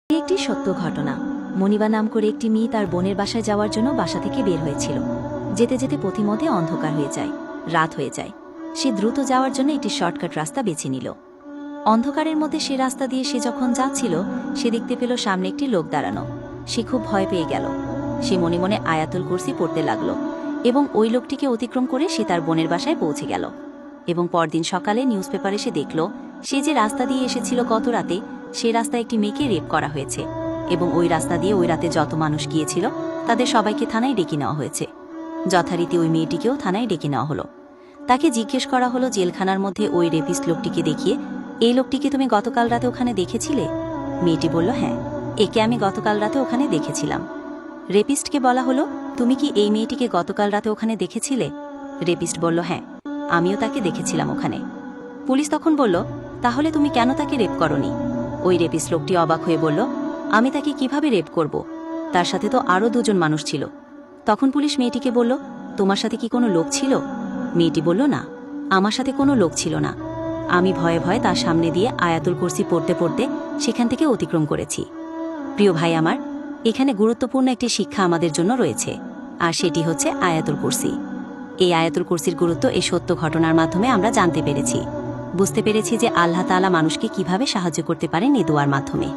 একটি সত্য ঘটনা। মনিবা নাম করে একটি মেয়ে তার বোনের বাসায় যাওয়ার জন্য বাসা থেকে বের হয়েছিল। যেতে যেতে পথিমধ্যে অন্ধকার হয়ে যায়, রাত হয়ে যায়। সে দ্রুত যাওয়ার জন্য একটি শর্টকাট রাস্তা বেছে নিল। অন্ধকারের মধ্যে সে রাস্তা দিয়ে সে যখন যাচ্ছিল, সে দেখতে পেল সামনে একটি লোক দাঁড়ানো। সে খুব ভয় পেয়ে গেল। সে মনে মনে আয়াতুল কুরসি পড়তে লাগল এবং ওই লোকটিকে অতিক্রম করে সে তার বোনের বাসায় পৌঁছে গেল। এবং পরদিন সকালে নিউজ পেপারে সে দেখল, সে যে রাস্তা দিয়ে এসেছিল গত রাতে, সে রাস্তায় একটি মেয়েকে রেপ করা হয়েছে এবং ওই রাস্তা দিয়ে ওই রাতে যত মানুষ গিয়েছিল তাদের সবাইকে থানায় ডেকে নেওয়া হয়েছে। যথারীতি ওই মেয়েটিকেও থানায় ডেকে নেওয়া হলো। তাকে জিজ্ঞেস করা হলো জেলখানার মধ্যে ওই রেপিস্ট লোকটিকে দেখিয়ে, এই লোকটিকে তুমি গতকাল রাতে ওখানে দেখেছিলে? মেয়েটি বলল, হ্যাঁ, একে আমি গতকাল রাতে ওখানে দেখেছিলাম। রেপিস্টকে বলা হলো, তুমি কি এই মেয়েটিকে গতকাল রাতে ওখানে দেখেছিলে? রেপিস্ট বলল, হ্যাঁ, আমিও তাকে দেখেছিলাম ওখানে। পুলিশ তখন বলল, তাহলে তুমি কেন তাকে রেপ করনি? ওই রেপিস্ট লোকটি অবাক হয়ে বলল, আমি তাকে কিভাবে রেপ করব? তার সাথে তো আরও দুজন মানুষ ছিল। তখন পুলিশ মেয়েটিকে বলল, তোমার সাথে কি কোনো লোক ছিল? মেয়েটি বলল, না, আমার সাথে কোনো লোক ছিল না। আমি ভয়ে ভয়ে তার সামনে দিয়ে আয়াতুল কুরসি পড়তে পড়তে সেখান থেকে অতিক্রম করেছি। প্রিয় ভাই আমার, এখানে গুরুত্বপূর্ণ একটি শিক্ষা আমাদের জন্য রয়েছে, আর সেটি হচ্ছে আয়াতুল কুরসি। এই আয়াতুল কুরসির গুরুত্ব এই সত্য ঘটনার মাধ্যমে আমরা জানতে পেরেছি, বুঝতে পেরেছি যে আল্লাহ তাআলা মানুষকে কিভাবে সাহায্য করতে পারেন এই দোয়ার মাধ্যমে।